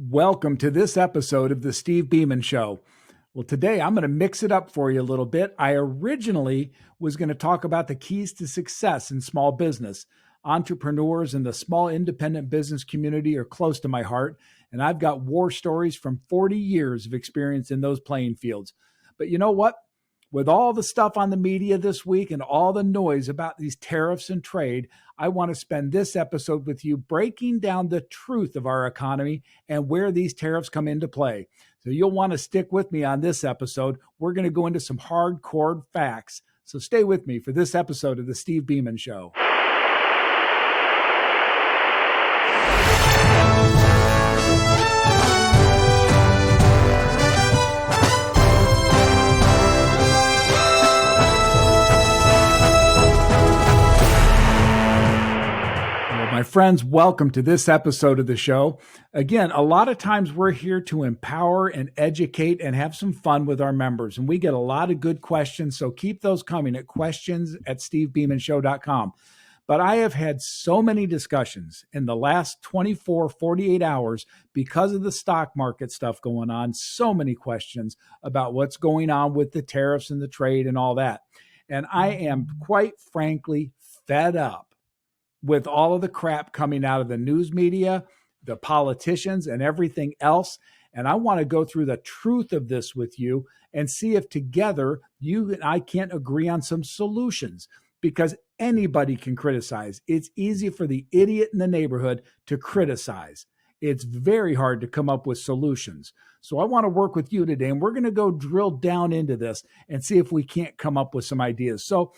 Welcome to this episode of the Steve Beaman Show. Well, today I'm going to mix it up for you a little bit. I originally was going to talk about the keys to success in small business. Entrepreneurs and the small independent business community are close to my heart, and I've got war stories from 40 years of experience in those playing fields. But you know what? With all the stuff on the media this week and all the noise about these tariffs and trade, I want to spend this episode with you breaking down the truth of our economy and where these tariffs come into play. So you'll want to stick with me on this episode. We're going to go into some hardcore facts. So stay with me for this episode of the Steve Beaman Show. My friends, welcome to this episode of the show. Again, a lot of times we're here to empower and educate and have some fun with our members. And we get a lot of good questions, so keep those coming at questions@stevebeamanshow.com. But I have had so many discussions in the last 24, 48 hours because of the stock market stuff going on, so many questions about what's going on with the tariffs and the trade and all that. And I am quite frankly fed up with all of the crap coming out of the news media, the politicians, and everything else. And I want to go through the truth of this with you and see if together you and I can't agree on some solutions, because anybody can criticize. It's easy for the idiot in the neighborhood to criticize. It's very hard to come up with solutions. So I want to work with you today, and we're going to go drill down into this and see if we can't come up with some ideas. So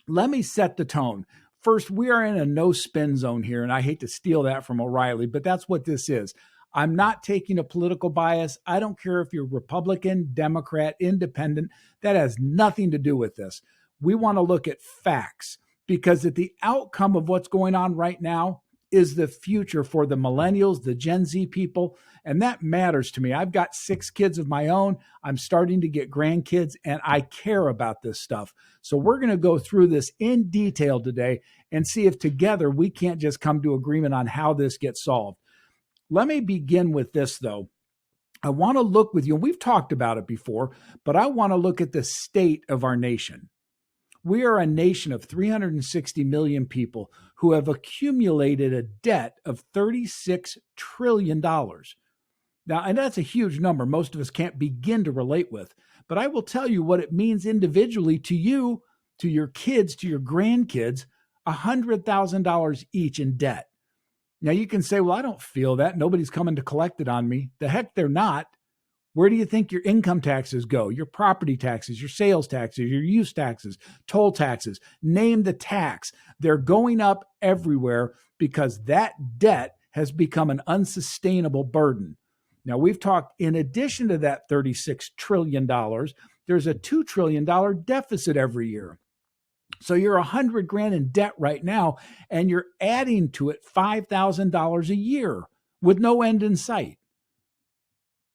let me set the tone. First, we are in a no-spin zone here, and I hate to steal that from O'Reilly, but that's what this is. I'm not taking a political bias. I don't care if you're Republican, Democrat, Independent. That has nothing to do with this. We want to look at facts, because at the outcome of what's going on right now is the future for the millennials, the Gen Z people, and that matters to me. I've got 6 kids of my own. I'm starting to get grandkids, and I care about this stuff. So we're going to go through this in detail today and see if together we can't just come to agreement on how this gets solved. Let me begin with this, though. I want to look with you, and we've talked about it before, but I want to look at the state of our nation. We are a nation of 360 million people who have accumulated a debt of $36 trillion. Now, and that's a huge number most of us can't begin to relate with. But I will tell you what it means individually to you, to your kids, to your grandkids, $100,000 each in debt. Now, you can say, well, I don't feel that. Nobody's coming to collect it on me. The heck they're not. Where do you think your income taxes go? Your property taxes, your sales taxes, your use taxes, toll taxes, name the tax. They're going up everywhere because that debt has become an unsustainable burden. Now, we've talked, in addition to that $36 trillion, there's a $2 trillion deficit every year. So you're $100,000 in debt right now, and you're adding to it $5,000 a year with no end in sight.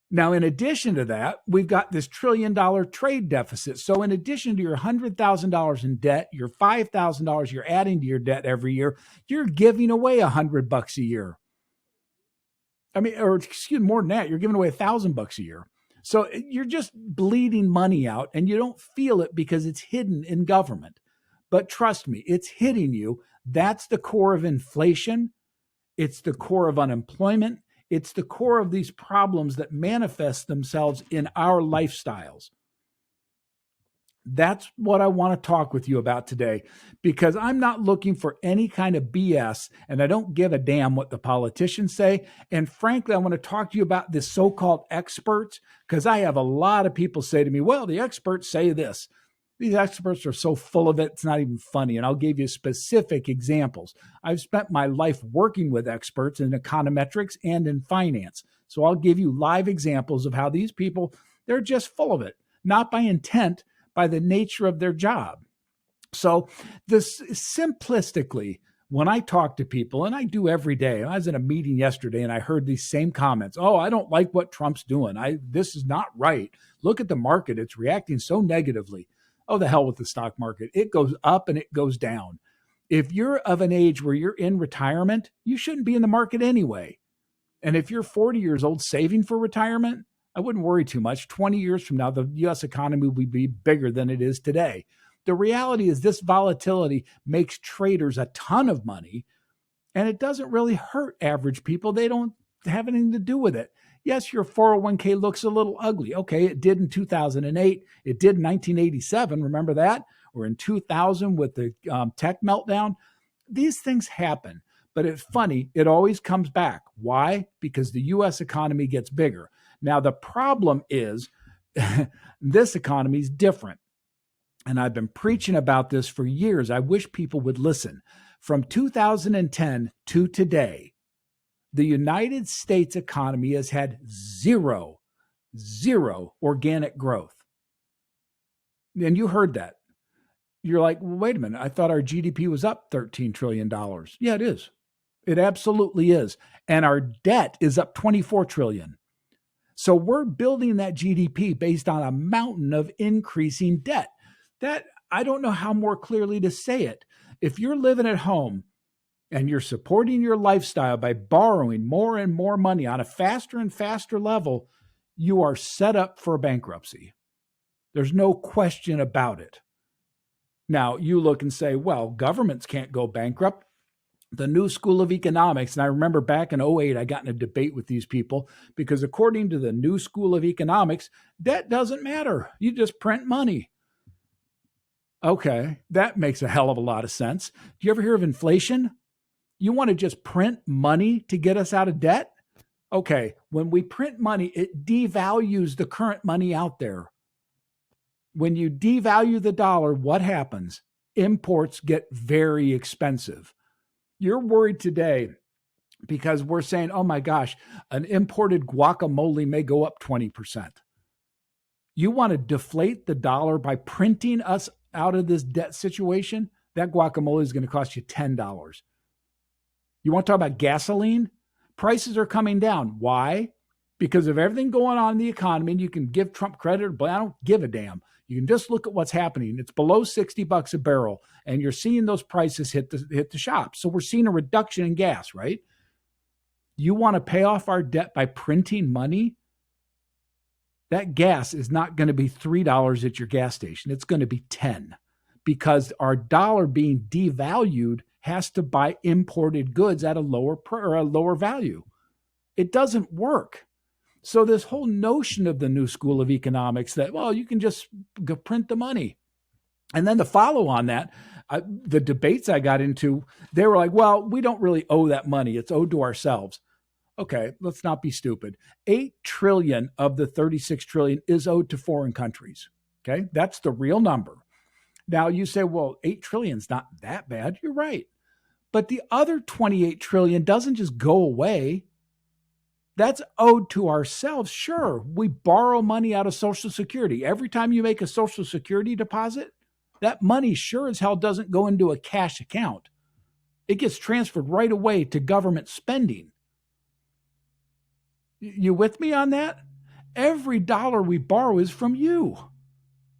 Now, in addition to that, we've got this $1 trillion trade deficit. So in addition to your $100,000 in debt, your $5,000 you're adding to your debt every year, you're giving away $100 a year. I mean, or excuse me, more than that, you're giving away $1,000 a year. So you're just bleeding money out, and you don't feel it because it's hidden in government. But trust me, it's hitting you. That's the core of inflation. It's the core of unemployment. It's the core of these problems that manifest themselves in our lifestyles. That's what I want to talk with you about today, because I'm not looking for any kind of BS, and I don't give a damn what the politicians say. And frankly, I want to talk to you about this so-called experts, because I have a lot of people say to me, well, the experts say this. These experts are so full of it, it's not even funny. And I'll give you specific examples. I've spent my life working with experts in econometrics and in finance. So I'll give you live examples of how these people, they're just full of it, not by intent, by the nature of their job. So this simplistically, when I talk to people, and I do every day, I was in a meeting yesterday and I heard these same comments. Oh, I don't like what Trump's doing. This is not right. Look at the market. It's reacting so negatively. Oh, the hell with the stock market. It goes up and it goes down. If you're of an age where you're in retirement, you shouldn't be in the market anyway. And if you're 40 years old saving for retirement, I wouldn't worry too much. 20 years from now, the US economy will be bigger than it is today. The reality is this volatility makes traders a ton of money, and it doesn't really hurt average people. They don't have anything to do with it. Yes, your 401k looks a little ugly. Okay, it did in 2008. It did in 1987. Remember that? Or in 2000 with the tech meltdown. These things happen, but it's funny. It always comes back. Why? Because the U.S. economy gets bigger. Now, the problem is this economy is different. And I've been preaching about this for years. I wish people would listen. From 2010 to today, the United States economy has had zero organic growth. And you heard that. You're like, well, wait a minute. I thought our GDP was up $13 trillion. Yeah, it is. It absolutely is. And our debt is up $24 trillion. So we're building that GDP based on a mountain of increasing debt. That, I don't know how more clearly to say it. If you're living at home and you're supporting your lifestyle by borrowing more and more money on a faster and faster level, you are set up for bankruptcy. There's no question about it. Now, you look and say, well, governments can't go bankrupt. The new school of economics, and I remember back in 2008, I got in a debate with these people because according to the new school of economics, debt doesn't matter. You just print money. Okay, that makes a hell of a lot of sense. Do you ever hear of inflation? You want to just print money to get us out of debt? Okay, when we print money, it devalues the current money out there. When you devalue the dollar, what happens? Imports get very expensive. You're worried today because we're saying, oh my gosh, an imported guacamole may go up 20%. You want to deflate the dollar by printing us out of this debt situation? That guacamole is going to cost you $10. You want to talk about gasoline? Prices are coming down. Why? Because of everything going on in the economy, and you can give Trump credit, but I don't give a damn. You can just look at what's happening. It's below $60 a barrel, and you're seeing those prices hit the shops. So we're seeing a reduction in gas, right? You want to pay off our debt by printing money? That gas is not going to be $3 at your gas station. It's going to be 10 because our dollar being devalued has to buy imported goods at a lower value. It doesn't work. So this whole notion of the new school of economics that, well, you can just go print the money. And then the follow on that, the debates I got into, they were like, well, we don't really owe that money. It's owed to ourselves. Okay, let's not be stupid. 8 trillion of the 36 trillion is owed to foreign countries. Okay, that's the real number. Now you say, well, 8 trillion is not that bad. You're right. But the other 28 trillion doesn't just go away. That's owed to ourselves. Sure, we borrow money out of Social Security. Every time you make a Social Security deposit, that money sure as hell doesn't go into a cash account. It gets transferred right away to government spending. You with me on that? Every dollar we borrow is from you.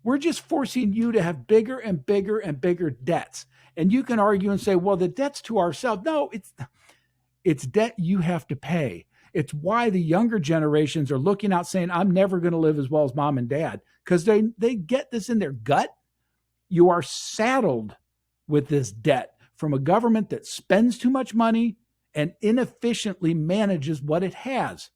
We're just forcing you to have bigger and bigger and bigger debts. And you can argue and say, well, the debt's to ourselves. No, it's debt you have to pay. It's why the younger generations are looking out saying, I'm never going to live as well as mom and dad, because they get this in their gut. You are saddled with this debt from a government that spends too much money and inefficiently manages what it has.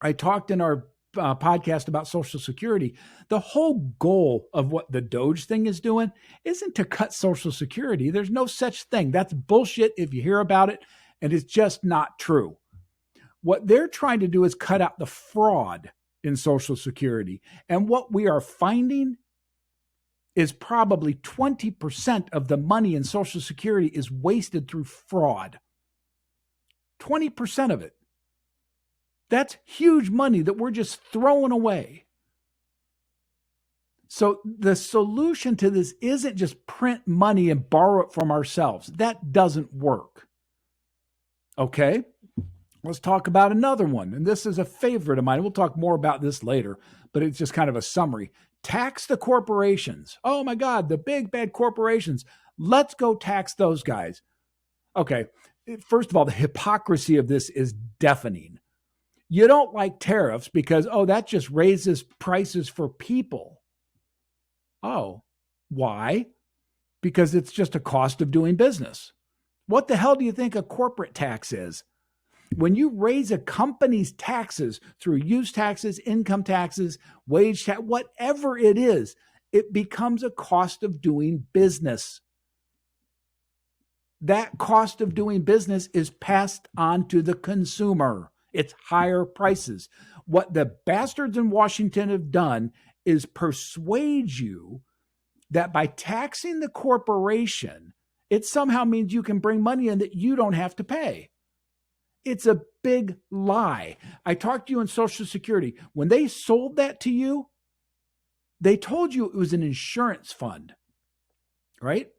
I talked in our podcast about Social Security. The whole goal of what the Doge thing is doing isn't to cut Social Security. There's no such thing. That's bullshit if you hear about it, and it's just not true. What they're trying to do is cut out the fraud in Social Security. And what we are finding is probably 20% of the money in Social Security is wasted through fraud. 20% of it. That's huge money that we're just throwing away. So the solution to this isn't just print money and borrow it from ourselves. That doesn't work. Okay? Let's talk about another one. And this is a favorite of mine. We'll talk more about this later, but it's just kind of a summary. Tax the corporations. Oh my God, the big bad corporations. Let's go tax those guys. Okay, First of all, the hypocrisy of this is deafening. You don't like tariffs because, oh, that just raises prices for people. Oh, why? Because it's just a cost of doing business. What the hell do you think a corporate tax is? When you raise a company's taxes through use taxes, income taxes, wage tax, whatever it is, it becomes a cost of doing business. That cost of doing business is passed on to the consumer. It's higher prices. What the bastards in Washington have done is persuade you that by taxing the corporation, it somehow means you can bring money in that you don't have to pay. It's a big lie. I talked to you on Social Security. When they sold that to you, they told you it was an insurance fund, right?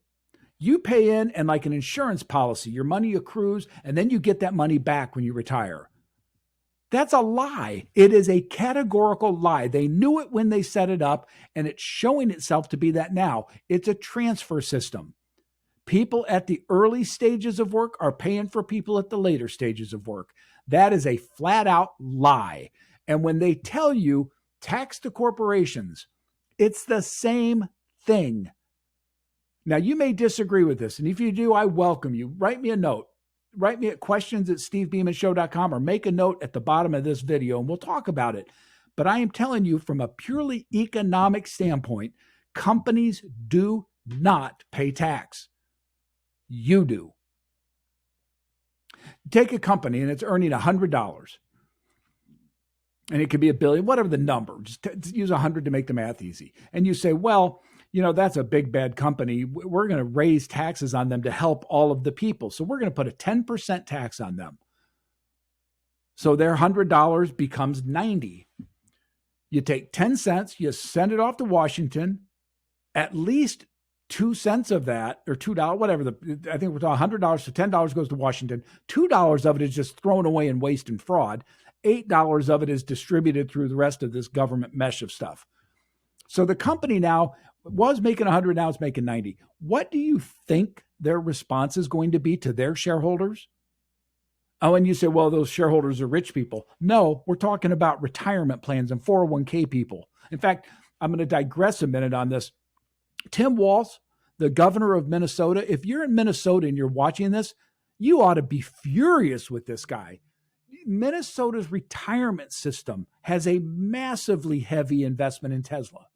You pay in, and like an insurance policy, your money accrues, and then you get that money back when you retire. That's a lie. It is a categorical lie. They knew it when they set it up, and it's showing itself to be that now. It's a transfer system. People at the early stages of work are paying for people at the later stages of work. That is a flat out lie. And when they tell you tax the corporations, it's the same thing. Now, you may disagree with this. And if you do, I welcome you. Write me a note. Write me at questions@stevebeamanshow.com or make a note at the bottom of this video and we'll talk about it. But I am telling you from a purely economic standpoint, companies do not pay tax. You do. Take a company and it's earning $100, and it could be $1 billion, whatever the number. Just use 100 to make the math easy. And you say, well, that's a big bad company. We're going to raise taxes on them to help all of the people. So we're going to put a 10% tax on them. So their $100 becomes 90. You take 10 cents, you send it off to Washington, at least 2 cents of that, or $2, whatever. I think we're talking $100, so $10 goes to Washington. $2 of it is just thrown away in waste and fraud. $8 of it is distributed through the rest of this government mesh of stuff. So the company now was making 100, now it's making 90. What do you think their response is going to be to their shareholders? Oh, and you say, well, those shareholders are rich people. No, we're talking about retirement plans and 401k people. In fact, I'm going to digress a minute on this. Tim Walz, the governor of Minnesota, if you're in Minnesota and you're watching this, you ought to be furious with this guy. Minnesota's retirement system has a massively heavy investment in Tesla.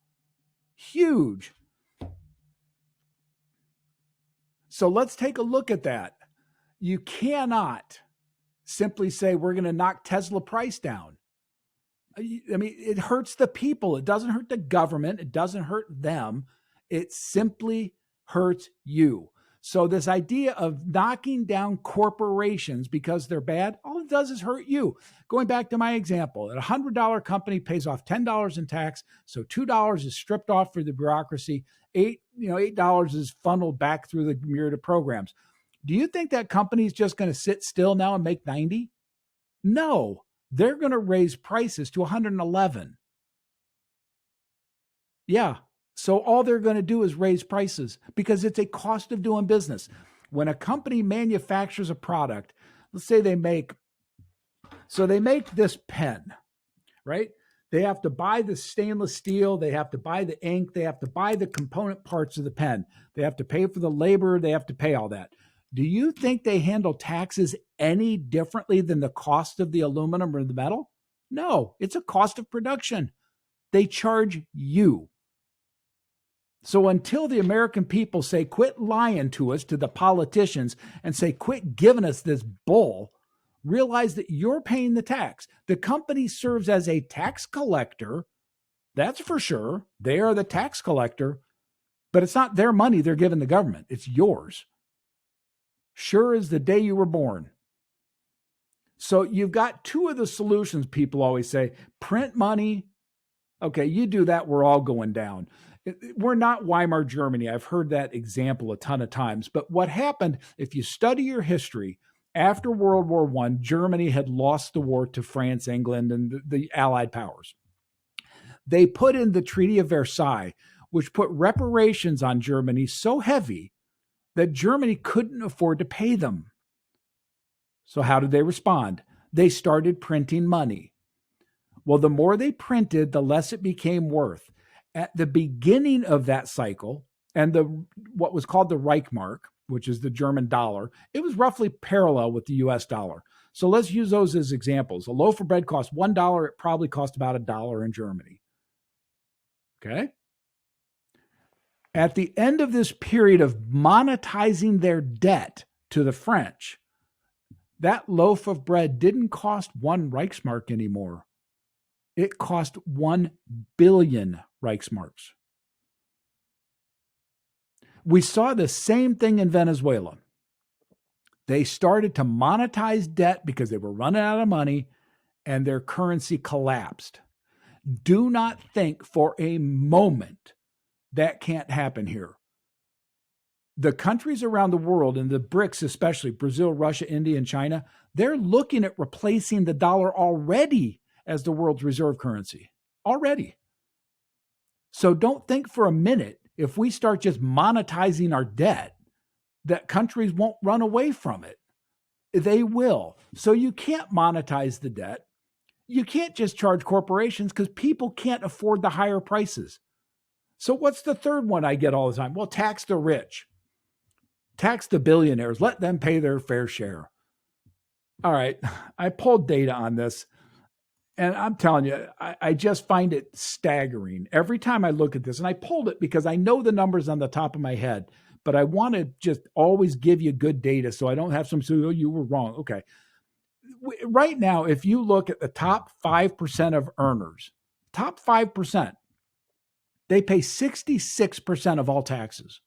Huge. So let's take a look at that. You cannot simply say we're going to knock Tesla price down. I mean, it hurts the people. It doesn't hurt the government. It doesn't hurt them. It simply hurts you. So this idea of knocking down corporations because they're bad, all it does is hurt you. Going back to my example, a $100 company pays off $10 in tax, so $2 is stripped off for the bureaucracy. $8 is funneled back through the myriad of programs. Do you think that company is just going to sit still now and make 90? No, they're going to raise prices to 111. Yeah. So all they're going to do is raise prices because it's a cost of doing business. When a company manufactures a product, let's say they make this pen, right? They have to buy the stainless steel. They have to buy the ink. They have to buy the component parts of the pen. They have to pay for the labor. They have to pay all that. Do you think they handle taxes any differently than the cost of the aluminum or the metal? No, it's a cost of production. They charge you. So until the American people say, quit lying to us, to the politicians, and say, quit giving us this bull, realize that you're paying the tax. The company serves as a tax collector. That's for sure. They are the tax collector, but it's not their money they're giving the government. It's yours. Sure as the day you were born. So you've got two of the solutions people always say, print money. Okay, you do that, we're all going down. We're not Weimar Germany. I've heard that example a ton of times. But what happened, if you study your history, after World War I, Germany had lost the war to France, England, and the Allied powers. They put in the Treaty of Versailles, which put reparations on Germany so heavy that Germany couldn't afford to pay them. So how did they respond? They started printing money. Well, the more they printed, the less it became worth. At the beginning of that cycle, and what was called the Reichmark, which is the German dollar, it was roughly parallel with the US dollar. So let's use those as examples. A loaf of bread cost $1. It probably cost about $1 in Germany. Okay. At the end of this period of monetizing their debt to the French, that loaf of bread didn't cost 1 Reichsmark anymore. It cost 1 billion Reichsmarks. We saw the same thing in Venezuela. They started to monetize debt because they were running out of money and their currency collapsed. Do not think for a moment that can't happen here. The countries around the world, and the BRICS especially, Brazil, Russia, India, and China, they're looking at replacing the dollar already as the world's reserve currency. Already. So don't think for a minute, if we start just monetizing our debt, that countries won't run away from it. They will. So you can't monetize the debt. You can't just charge corporations because people can't afford the higher prices. So what's the third one I get all the time? Well, tax the rich. Tax the billionaires. Let them pay their fair share. All right. I pulled data on this. And I'm telling you, I just find it staggering every time I look at this. And I pulled it because I know the numbers on the top of my head, but I want to just always give you good data so I don't have some say, oh, you were wrong. Okay. Right now, if you look at the top 5% of earners, top 5%, they pay 66% of all taxes.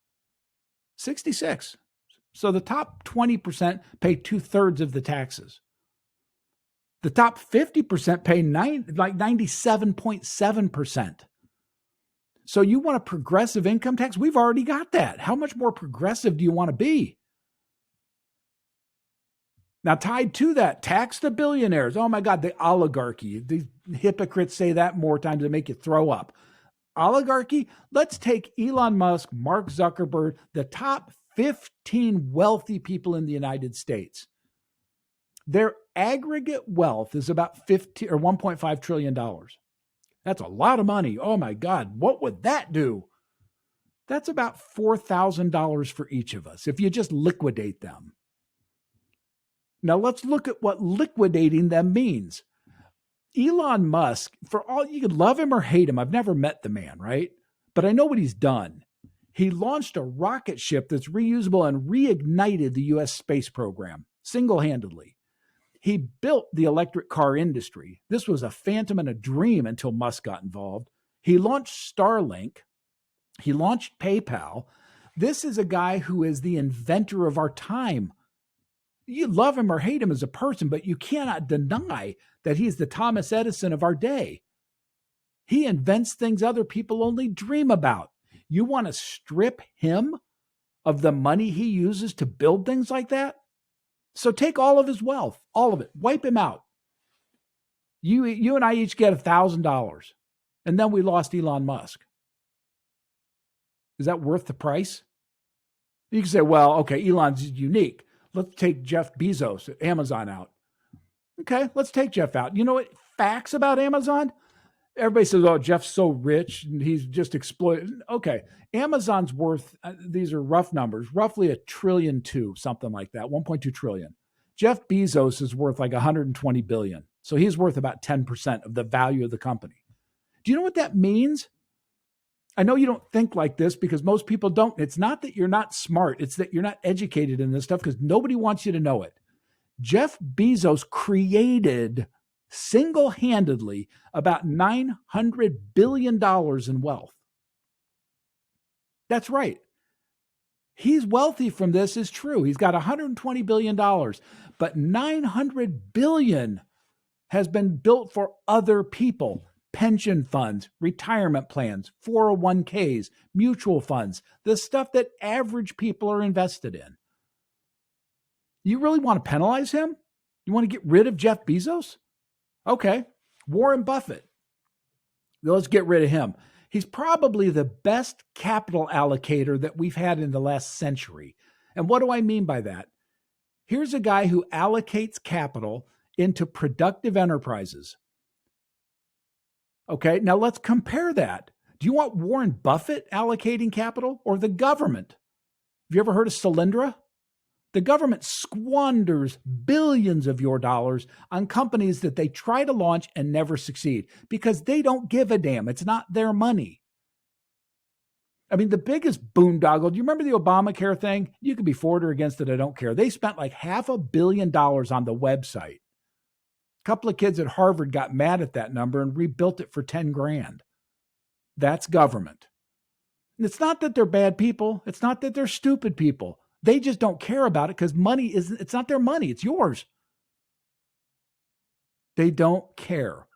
66. So the top 20% pay 2/3 of the taxes. The top 50% pay 97.7%. So you want a progressive income tax? We've already got that. How much more progressive do you want to be? Now, tied to that, tax the billionaires. Oh my God, the oligarchy. The hypocrites say that more times to make you throw up. Oligarchy, let's take Elon Musk, Mark Zuckerberg, the top 15 wealthy people in the United States. Their aggregate wealth is about $1.5 trillion. That's a lot of money. Oh my God, what would that do? That's about $4,000 for each of us if you just liquidate them. Now let's look at what liquidating them means. Elon Musk, for all you could love him or hate him, I've never met the man, right? But I know what he's done. He launched a rocket ship that's reusable and reignited the US space program single-handedly. He built the electric car industry. This was a phantom and a dream until Musk got involved. He launched Starlink. He launched PayPal. This is a guy who is the inventor of our time. You love him or hate him as a person, but you cannot deny that he's the Thomas Edison of our day. He invents things other people only dream about. You want to strip him of the money he uses to build things like that? So take all of his wealth, all of it, wipe him out. You and I each get $1,000, and then we lost Elon Musk. Is that worth the price? You can say, well, okay, Elon's unique. Let's take Jeff Bezos at Amazon out. Okay, let's take Jeff out. You know what? Facts about Amazon? Everybody says, oh, Jeff's so rich and he's just exploited. Okay, Amazon's worth, these are rough numbers, roughly $1.2 trillion, something like that, 1.2 trillion. Jeff Bezos is worth like 120 billion. So he's worth about 10% of the value of the company. Do you know what that means? I know you don't think like this because most people don't. It's not that you're not smart. It's that you're not educated in this stuff because nobody wants you to know it. Jeff Bezos created single-handedly about $900 billion in wealth. That's right. He's wealthy from this is true. He's got $120 billion, but $900 billion has been built for other people. Pension funds, retirement plans, 401ks, mutual funds, the stuff that average people are invested in. You really want to penalize him? You want to get rid of Jeff Bezos? Okay, Warren Buffett. Let's get rid of him. He's probably the best capital allocator that we've had in the last century. And what do I mean by that? Here's a guy who allocates capital into productive enterprises. Okay, now let's compare that. Do you want Warren Buffett allocating capital or the government? Have you ever heard of Solyndra? The government squanders billions of your dollars on companies that they try to launch and never succeed because they don't give a damn. It's not their money. I mean, the biggest boondoggle, do you remember the Obamacare thing? You could be for it or against it, I don't care. They spent like $500 million on the website. A couple of kids at Harvard got mad at that number and rebuilt it for 10 grand. That's government. And it's not that they're bad people. It's not that they're stupid people. They just don't care about it because money isn't, it's not their money. It's yours. They don't care.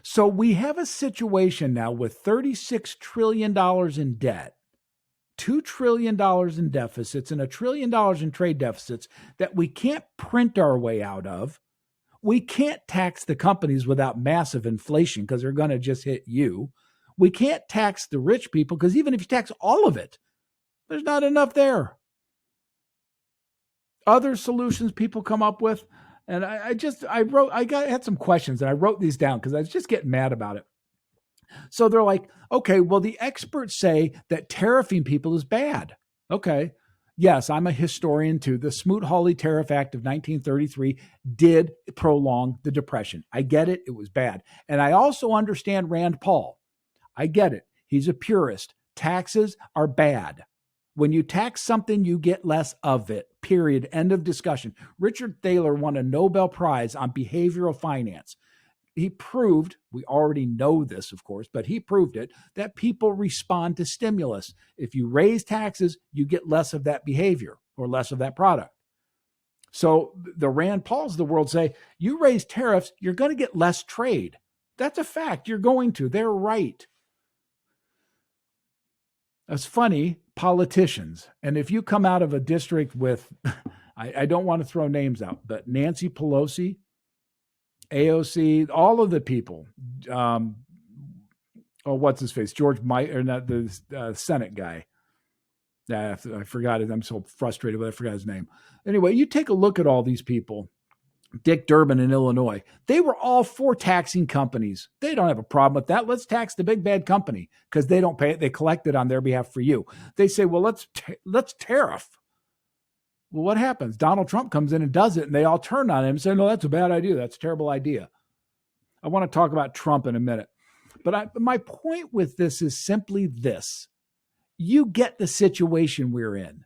So we have a situation now with $36 trillion in debt, $2 trillion in deficits, and $1 trillion in trade deficits that we can't print our way out of. We can't tax the companies without massive inflation because they're going to just hit you. We can't tax the rich people because even if you tax all of it, there's not enough there. Other solutions people come up with, and I had some questions and I wrote these down because I was just getting mad about it. So they're like, okay, well, the experts say that tariffing people is bad. Okay. Yes, I'm a historian too. The Smoot-Hawley Tariff Act of 1933 did prolong the Depression. I get it. It was bad. And I also understand Rand Paul. I get it. He's a purist. Taxes are bad. When you tax something, you get less of it, period. End of discussion. Richard Thaler won a Nobel Prize on behavioral finance. He proved, we already know this, of course, but he proved it, that people respond to stimulus. If you raise taxes, you get less of that behavior or less of that product. So the Rand Pauls of the world say, you raise tariffs, you're going to get less trade. That's a fact. You're going to. They're right. That's funny, politicians. And if you come out of a district with, I don't want to throw names out, but Nancy Pelosi, AOC, all of the people, what's his face? George Mike, or not the Senate guy. I forgot it. I'm so frustrated, but I forgot his name. Anyway, you take a look at all these people. Dick Durbin in Illinois, they were all for taxing companies. They don't have a problem with that. Let's tax the big bad company because they don't pay it. They collect it on their behalf for you. They say, well, let's tariff. Well, what happens? Donald Trump comes in and does it, and they all turn on him and say, no, that's a bad idea. That's a terrible idea. I want to talk about Trump in a minute. But my point with this is simply this. You get the situation we're in.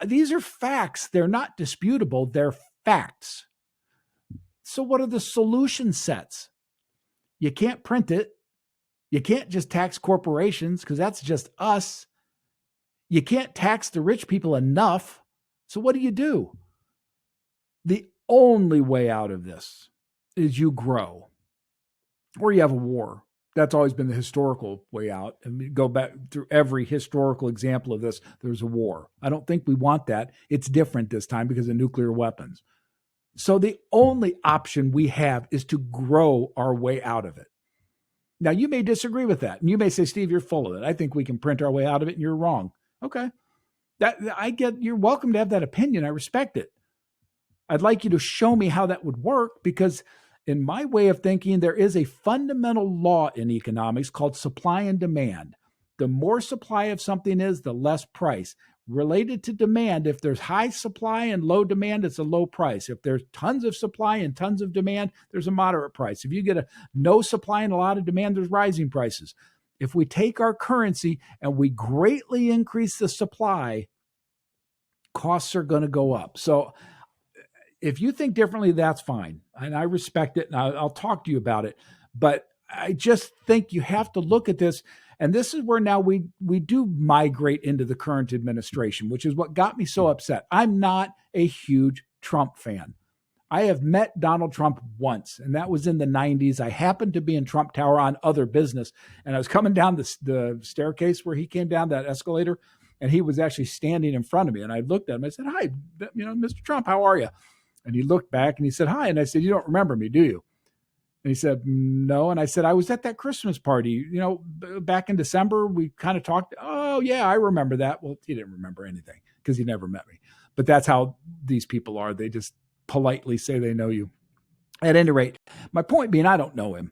These are facts. They're not disputable. They're facts. So what are the solution sets? You can't print it. You can't just tax corporations because that's just us. You can't tax the rich people enough. So what do? The only way out of this is you grow or you have a war. That's always been the historical way out. And we go back through every historical example of this. There's a war. I don't think we want that. It's different this time because of nuclear weapons. So the only option we have is to grow our way out of it. Now, you may disagree with that. And you may say, Steve, you're full of it. I think we can print our way out of it and you're wrong. Okay. You're welcome to have that opinion. I respect it. I'd like you to show me how that would work because in my way of thinking, there is a fundamental law in economics called supply and demand. The more supply of something is, the less price. Related to demand, if there's high supply and low demand, it's a low price. If there's tons of supply and tons of demand, there's a moderate price. If you get no supply and a lot of demand, there's rising prices. If we take our currency and we greatly increase the supply, costs are going to go up. So if you think differently, that's fine. And I respect it. And I'll talk to you about it. But I just think you have to look at this. And this is where now we do migrate into the current administration, which is what got me so upset. I'm not a huge Trump fan. I have met Donald Trump once, and that was in the 90s. I happened to be in Trump Tower on other business, and I was coming down the staircase where he came down that escalator, and he was actually standing in front of me. And I looked at him. I said, hi, Mr. Trump, how are you? And he looked back and he said, hi. And I said, you don't remember me, do you? And he said, no. And I said, I was at that Christmas party, back in December, we kind of talked. Oh yeah, I remember that. Well, he didn't remember anything because he never met me. But that's how these people are. They just politely say they know you. At any rate, my point being, I don't know him.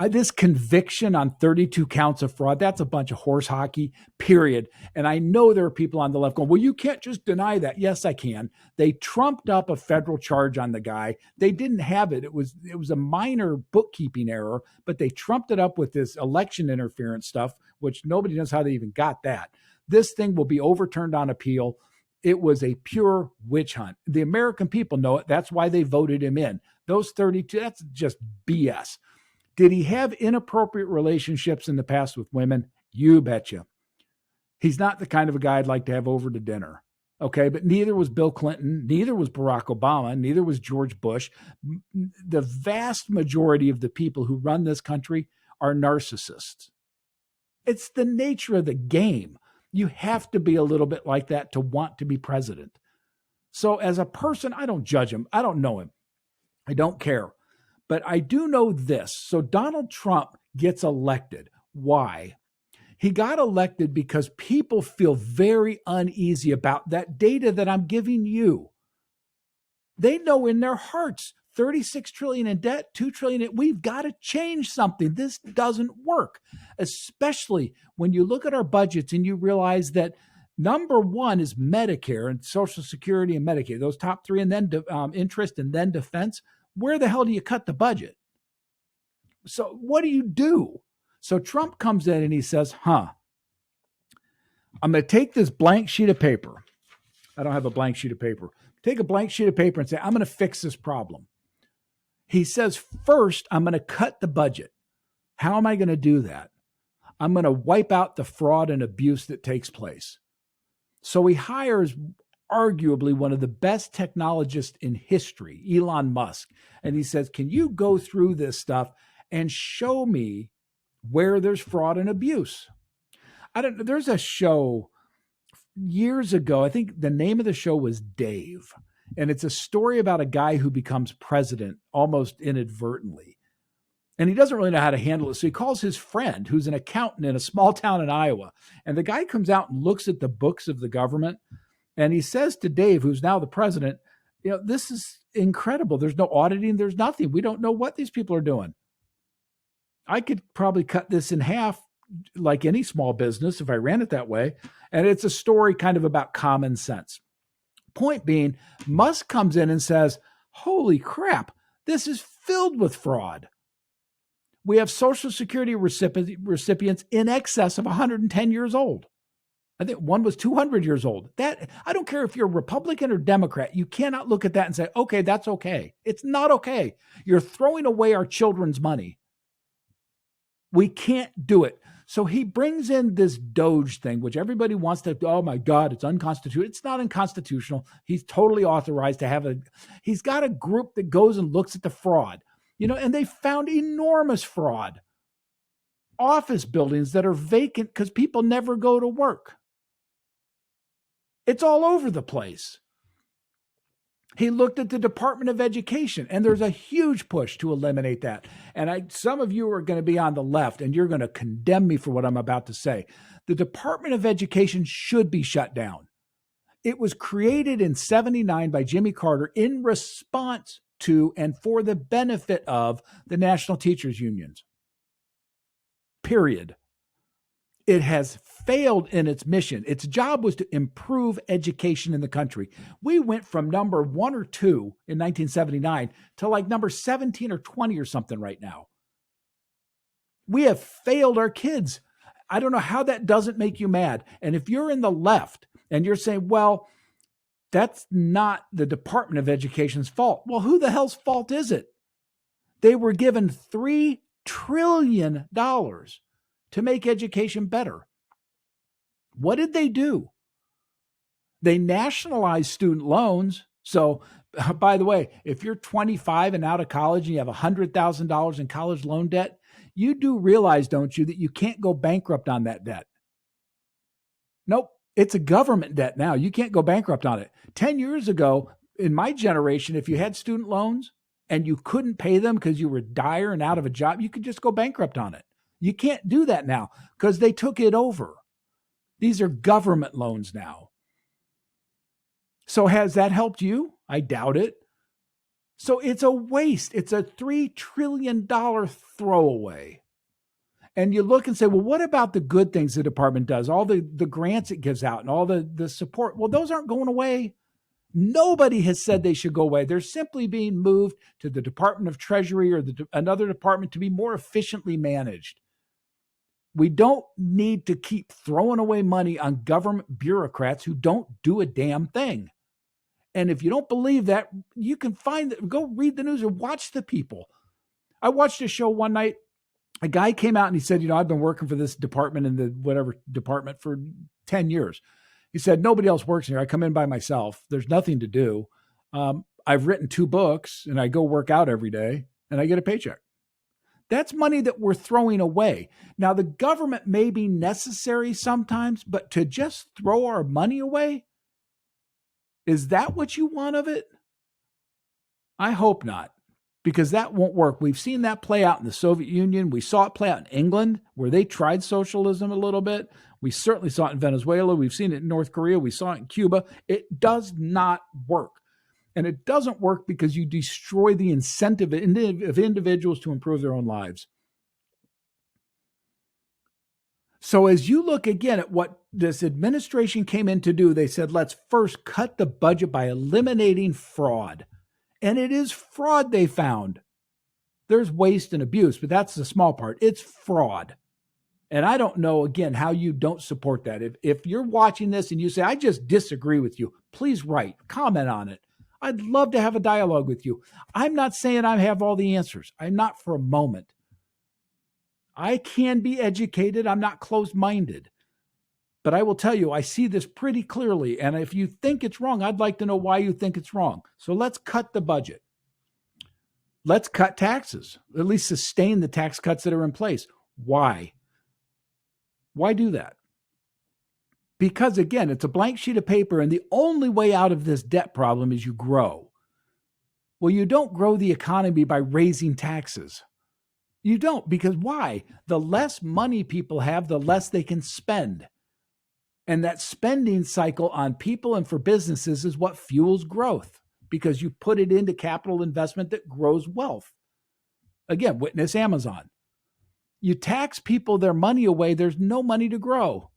This conviction on 32 counts of fraud, that's a bunch of horse hockey, period. And I know there are people on the left going, well, you can't just deny that. Yes, I can. They trumped up a federal charge on the guy. They didn't have it. It was a minor bookkeeping error, but they trumped it up with this election interference stuff, which nobody knows how they even got that. This thing will be overturned on appeal. It was a pure witch hunt. The American people know it. That's why they voted him in. Those 32, that's just BS. Did he have inappropriate relationships in the past with women? You betcha. He's not the kind of a guy I'd like to have over to dinner. Okay, but neither was Bill Clinton, neither was Barack Obama, neither was George Bush. The vast majority of the people who run this country are narcissists. It's the nature of the game. You have to be a little bit like that to want to be president. So as a person, I don't judge him. I don't know him. I don't care. But I do know this. So Donald Trump gets elected. Why? He got elected because people feel very uneasy about that data that I'm giving you. They know in their hearts, 36 trillion in debt, 2 trillion in, we've got to change something. This doesn't work, especially when you look at our budgets and you realize that number one is Medicare and Social Security and Medicaid, those top three, and then interest and then defense. Where the hell do you cut the budget? So what do you do? So Trump comes in and he says, I'm going to take this blank sheet of paper. I don't have a blank sheet of paper. Take a blank sheet of paper and say, I'm going to fix this problem. He says, first, I'm going to cut the budget. How am I going to do that? I'm going to wipe out the fraud and abuse that takes place. So he hires arguably one of the best technologists in history, Elon Musk. And he says, can you go through this stuff and show me where there's fraud and abuse? There's a show years ago. I think the name of the show was Dave. And it's a story about a guy who becomes president almost inadvertently. And he doesn't really know how to handle it. So he calls his friend, who's an accountant in a small town in Iowa. And the guy comes out and looks at the books of the government. And he says to Dave, who's now the president, this is incredible. There's no auditing. There's nothing. We don't know what these people are doing. I could probably cut this in half like any small business if I ran it that way. And it's a story kind of about common sense. Point being, Musk comes in and says, holy crap, this is filled with fraud. We have Social Security recipients in excess of 110 years old. I think one was 200 years old. That, I don't care if you're Republican or Democrat, you cannot look at that and say, okay, that's okay. It's not okay. You're throwing away our children's money. We can't do it. So he brings in this Doge thing, which everybody wants to, oh my God, it's unconstitutional. It's not unconstitutional. He's totally authorized to have he's got a group that goes and looks at the fraud, and they found enormous fraud. Office buildings that are vacant because people never go to work. It's all over the place. He looked at the Department of Education, and there's a huge push to eliminate that. And some of you are going to be on the left, and you're going to condemn me for what I'm about to say. The Department of Education should be shut down. It was created in 1979 by Jimmy Carter in response to and for the benefit of the National Teachers Unions. Period. It has failed in its mission. Its job was to improve education in the country. We went from number 1 or 2 in 1979 to like number 17 or 20 or something right now. We have failed our kids. I don't know how that doesn't make you mad. And if you're in the left and you're saying, well, that's not the Department of Education's fault. Well, who the hell's fault is it? They were given $3 trillion to make education better. What did they do? They nationalized student loans. So, by the way, if you're 25 and out of college and you have $100,000 in college loan debt, you do realize, don't you, that you can't go bankrupt on that debt. Nope. It's a government debt now. You can't go bankrupt on it. 10 years ago, in my generation, if you had student loans and you couldn't pay them because you were dire and out of a job, you could just go bankrupt on it. You can't do that now because they took it over. These are government loans now. So has that helped you? I doubt it. So it's a waste. It's a $3 trillion throwaway. And you look and say, well, what about the good things the department does? All the grants it gives out and all the support. Well, those aren't going away. Nobody has said they should go away. They're simply being moved to the Department of Treasury or another department to be more efficiently managed. We don't need to keep throwing away money on government bureaucrats who don't do a damn thing. And if you don't believe that, you can go read the news or watch the people. I watched a show one night. A guy came out and he said, I've been working for this department in the whatever department for 10 years. He said, nobody else works here. I come in by myself. There's nothing to do. I've written 2 books and I go work out every day and I get a paycheck. That's money that we're throwing away. Now, the government may be necessary sometimes, but to just throw our money away, is that what you want of it? I hope not, because that won't work. We've seen that play out in the Soviet Union. We saw it play out in England, where they tried socialism a little bit. We certainly saw it in Venezuela. We've seen it in North Korea. We saw it in Cuba. It does not work. And it doesn't work because you destroy the incentive of individuals to improve their own lives. So as you look again at what this administration came in to do, they said, let's first cut the budget by eliminating fraud. And it is fraud they found. There's waste and abuse, but that's the small part. It's fraud. And I don't know, again, how you don't support that. If you're watching this and you say, I just disagree with you, please write, comment on it. I'd love to have a dialogue with you. I'm not saying I have all the answers. I'm not for a moment. I can be educated. I'm not closed-minded. But I will tell you, I see this pretty clearly. And if you think it's wrong, I'd like to know why you think it's wrong. So let's cut the budget. Let's cut taxes, at least sustain the tax cuts that are in place. Why? Why do that? Because, again, it's a blank sheet of paper, and the only way out of this debt problem is you grow. Well, you don't grow the economy by raising taxes. You don't, because why? The less money people have, the less they can spend. And that spending cycle on people and for businesses is what fuels growth, because you put it into capital investment that grows wealth. Again, witness Amazon. You tax people their money away, there's no money to grow.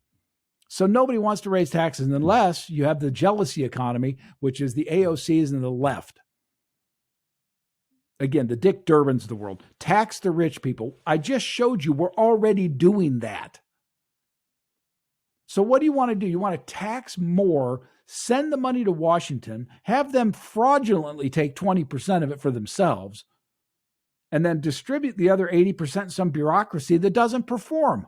So nobody wants to raise taxes unless you have the jealousy economy, which is the AOCs and the left. Again, the Dick Durbins of the world. Tax the rich people. I just showed you we're already doing that. So what do you want to do? You want to tax more, send the money to Washington, have them fraudulently take 20% of it for themselves, and then distribute the other 80% in some bureaucracy that doesn't perform?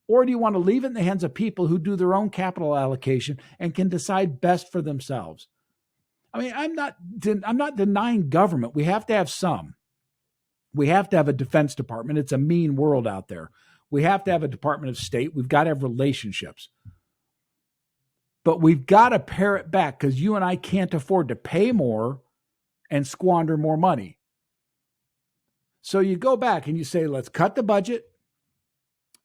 Or do you want to leave it in the hands of people who do their own capital allocation and can decide best for themselves? I mean, I'm not denying government. We have to have some. We have to have a Defense Department. It's a mean world out there. We have to have a Department of State. We've got to have relationships. But we've got to pare it back, because you and I can't afford to pay more and squander more money. So you go back and you say, let's cut the budget.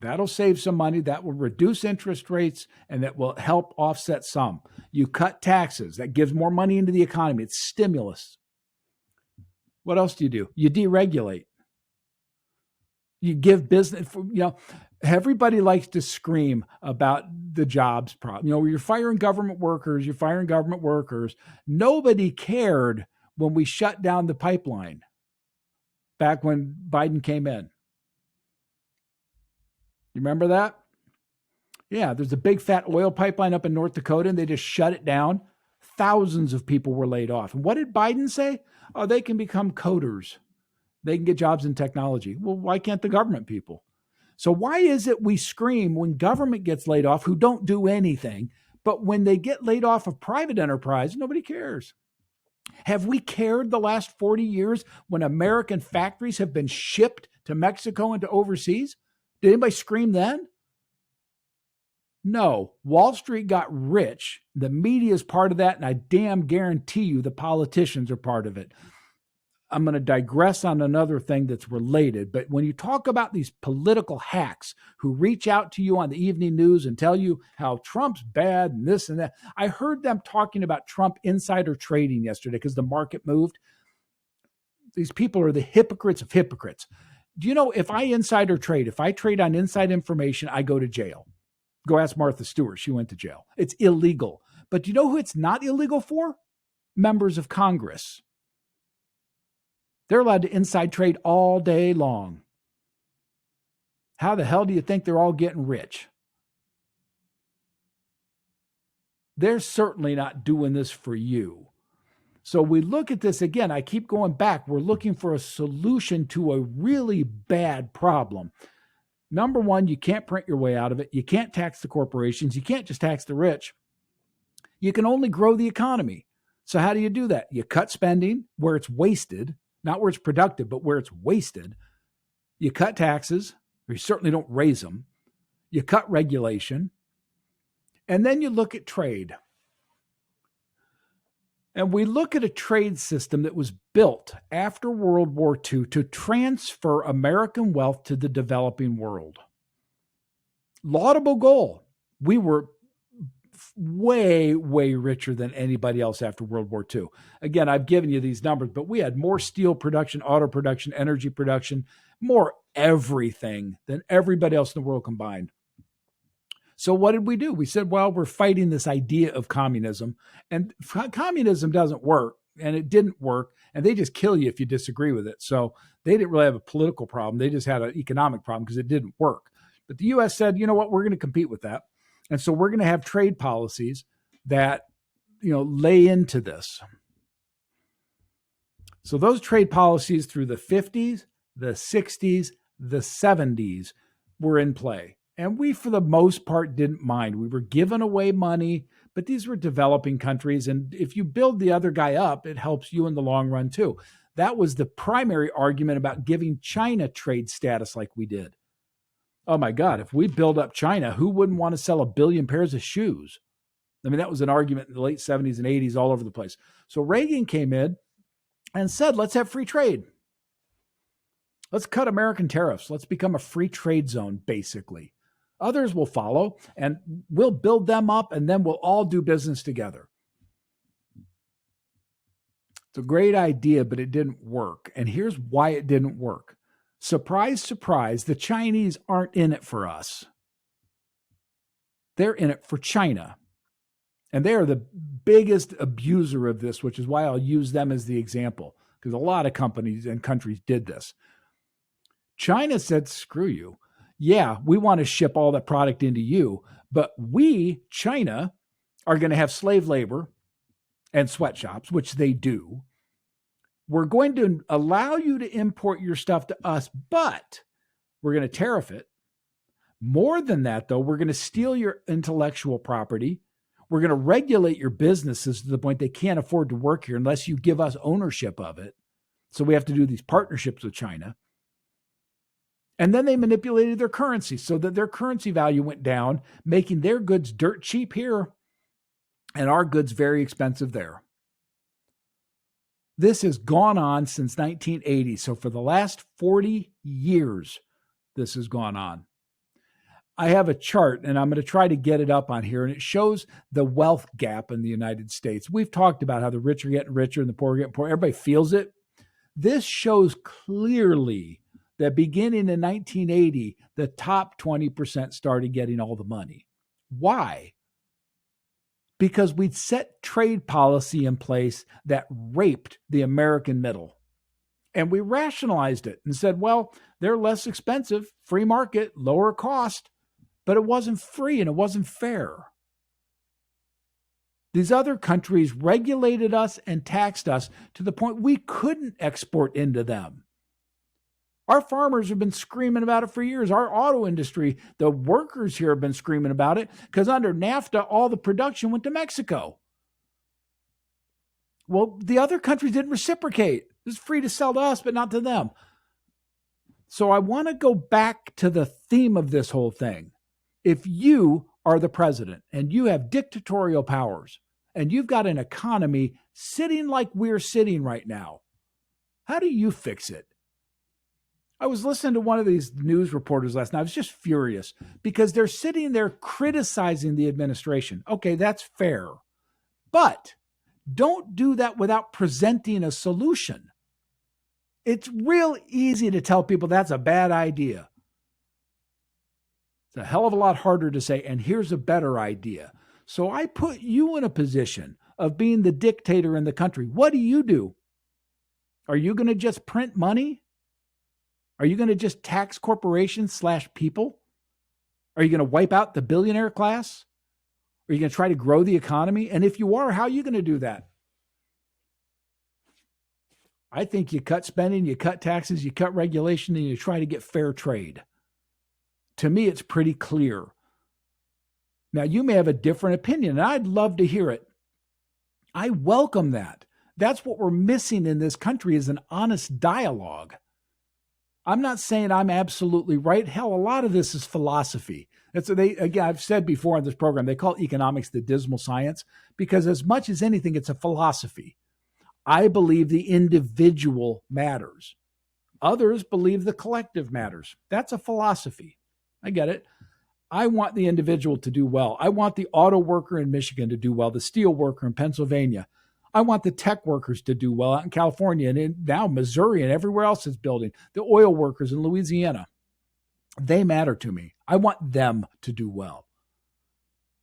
That'll save some money. That will reduce interest rates, and that will help offset some. You cut taxes. That gives more money into the economy. It's stimulus. What else do? You deregulate. You give business, everybody likes to scream about the jobs problem. You're firing government workers. Nobody cared when we shut down the pipeline back when Biden came in. You remember that? Yeah, there's a big fat oil pipeline up in North Dakota, and they just shut it down. Thousands of people were laid off. And what did Biden say? Oh, they can become coders. They can get jobs in technology. Well, why can't the government people? So why is it we scream when government gets laid off who don't do anything, but when they get laid off of private enterprise, nobody cares? Have we cared the last 40 years when American factories have been shipped to Mexico and to overseas? Did anybody scream then? No. Wall Street got rich. The media is part of that, and I damn guarantee you the politicians are part of it. I'm going to digress on another thing that's related. But when you talk about these political hacks who reach out to you on the evening news and tell you how Trump's bad and this and that, I heard them talking about Trump insider trading yesterday because the market moved. These people are the hypocrites of hypocrites. Do you know if I insider trade, if I trade on inside information, I go to jail? Go ask Martha Stewart. She went to jail. It's illegal. But do you know who it's not illegal for? Members of Congress. They're allowed to inside trade all day long. How the hell do you think they're all getting rich? They're certainly not doing this for you. So we look at this again. I keep going back. We're looking for a solution to a really bad problem. Number one, you can't print your way out of it. You can't tax the corporations. You can't just tax the rich. You can only grow the economy. So how do you do that? You cut spending where it's wasted, not where it's productive, but where it's wasted. You cut taxes, or you certainly don't raise them. You cut regulation. And then you look at trade. And we look at a trade system that was built after World War II to transfer American wealth to the developing world. Laudable goal. We were way, way richer than anybody else after World War II. Again, I've given you these numbers, but we had more steel production, auto production, energy production, more everything than everybody else in the world combined. So what did we do? We said, well, we're fighting this idea of communism, and communism doesn't work, and it didn't work, and they just kill you if you disagree with it. So they didn't really have a political problem. They just had an economic problem because it didn't work. But the U.S. said, you know what, we're going to compete with that. And so we're going to have trade policies that, lay into this. So those trade policies through the 50s, the 60s, the 70s were in play. And we, for the most part, didn't mind. We were giving away money, but these were developing countries. And if you build the other guy up, it helps you in the long run, too. That was the primary argument about giving China trade status like we did. Oh, my God, if we build up China, who wouldn't want to sell 1 billion pairs of shoes? I mean, that was an argument in the late 70s and 80s all over the place. So Reagan came in and said, let's have free trade. Let's cut American tariffs. Let's become a free trade zone, basically. Others will follow, and we'll build them up, and then we'll all do business together. It's a great idea, but it didn't work. And here's why it didn't work. Surprise, surprise, the Chinese aren't in it for us. They're in it for China. And they are the biggest abuser of this, which is why I'll use them as the example, because a lot of companies and countries did this. China said, screw you. Yeah, we want to ship all that product into you, but we, China, are going to have slave labor and sweatshops, which they do. We're going to allow you to import your stuff to us, but we're going to tariff it. More than that, though, we're going to steal your intellectual property. We're going to regulate your businesses to the point they can't afford to work here unless you give us ownership of it. So we have to do these partnerships with China. And then they manipulated their currency so that their currency value went down, making their goods dirt cheap here and our goods very expensive there. This has gone on since 1980. So for the last 40 years, this has gone on. I have a chart, and I'm going to try to get it up on here, and it shows the wealth gap in the United States. We've talked about how the rich are getting richer and the poor are getting poorer. Everybody feels it. This shows clearly that beginning in 1980, the top 20% started getting all the money. Why? Because we'd set trade policy in place that raped the American middle. And we rationalized it and said, well, they're less expensive, free market, lower cost, but it wasn't free and it wasn't fair. These other countries regulated us and taxed us to the point we couldn't export into them. Our farmers have been screaming about it for years. Our auto industry, the workers here have been screaming about it because under NAFTA, all the production went to Mexico. Well, the other countries didn't reciprocate. It was free to sell to us, but not to them. So I want to go back to the theme of this whole thing. If you are the president and you have dictatorial powers and you've got an economy sitting like we're sitting right now, How do you fix it? I was listening to one of these news reporters last night. I was just furious because they're sitting there criticizing the administration. Okay, that's fair. But don't do that without presenting a solution. It's real easy to tell people that's a bad idea. It's a hell of a lot harder to say, and here's a better idea. So I put you in a position of being the dictator in the country. What do? Are you going to just print money? Are you going to just tax corporations / people? Are you going to wipe out the billionaire class? Are you going to try to grow the economy? And if you are, how are you going to do that? I think you cut spending, you cut taxes, you cut regulation, and you try to get fair trade. To me, it's pretty clear. Now, you may have a different opinion, and I'd love to hear it. I welcome that. That's what we're missing in this country is an honest dialogue. I'm not saying I'm absolutely right. Hell, a lot of this is philosophy. Again, I've said before on this program, they call economics the dismal science because as much as anything, it's a philosophy. I believe the individual matters. Others believe the collective matters. That's a philosophy. I get it. I want the individual to do well. I want the auto worker in Michigan to do well, the steel worker in Pennsylvania. I want the tech workers to do well out in California and now Missouri and everywhere else is building. The oil workers in Louisiana, they matter to me. I want them to do well.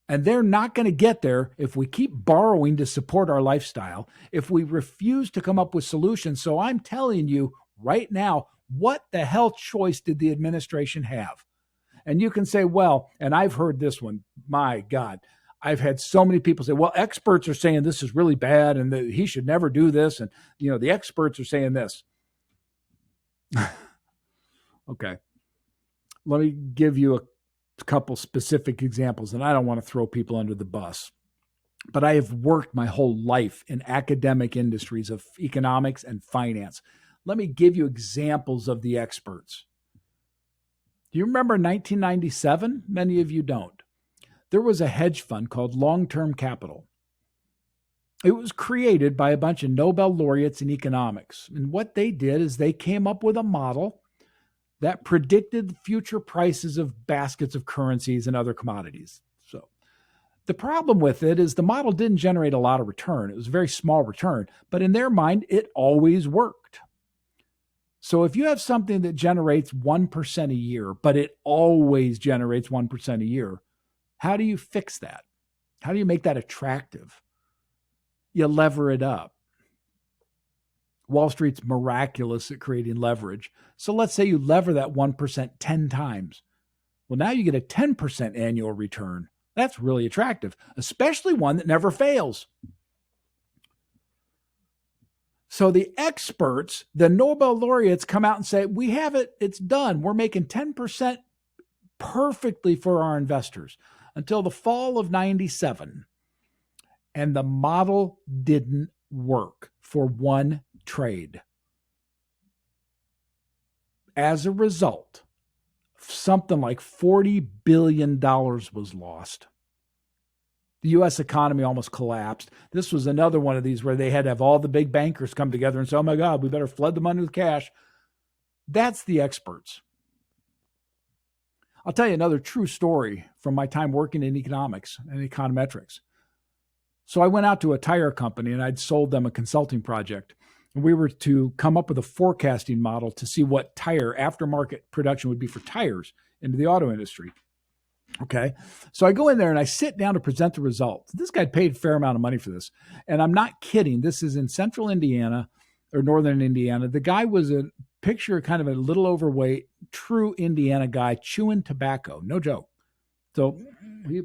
And they're not going to get there if we keep borrowing to support our lifestyle, if we refuse to come up with solutions. So I'm telling you right now, what the hell choice did the administration have? And you can say, well, and I've heard this one, my God, I've had so many people say, well, experts are saying this is really bad and that he should never do this. And, the experts are saying this. Okay. Let me give you a couple specific examples, and I don't want to throw people under the bus, but I have worked my whole life in academic industries of economics and finance. Let me give you examples of the experts. Do you remember 1997? Many of you don't. There was a hedge fund called Long-Term Capital. It was created by a bunch of Nobel laureates in economics. And what they did is they came up with a model that predicted the future prices of baskets of currencies and other commodities. So the problem with it is the model didn't generate a lot of return. It was a very small return, but in their mind, it always worked. So if you have something that generates 1% a year, but it always generates 1% a year, how do you fix that? How do you make that attractive? You lever it up. Wall Street's miraculous at creating leverage. So let's say you lever that 1% 10 times. Well, now you get a 10% annual return. That's really attractive, especially one that never fails. So the experts, the Nobel laureates come out and say, we have it, it's done. We're making 10% perfectly for our investors until the fall of 97. And the model didn't work for one trade. As a result, something like $40 billion was lost. The U.S. economy almost collapsed. This was another one of these where they had to have all the big bankers come together and say, oh my God, we better flood the money with cash. That's the experts. I'll tell you another true story from my time working in economics and econometrics. So I went out to a tire company and I'd sold them a consulting project. And we were to come up with a forecasting model to see what tire aftermarket production would be for tires into the auto industry. Okay. So I go in there and I sit down to present the results. This guy paid a fair amount of money for this. And I'm not kidding. This is in central Indiana or northern Indiana. The guy was a picture, kind of a little overweight, true Indiana guy chewing tobacco. No joke. So he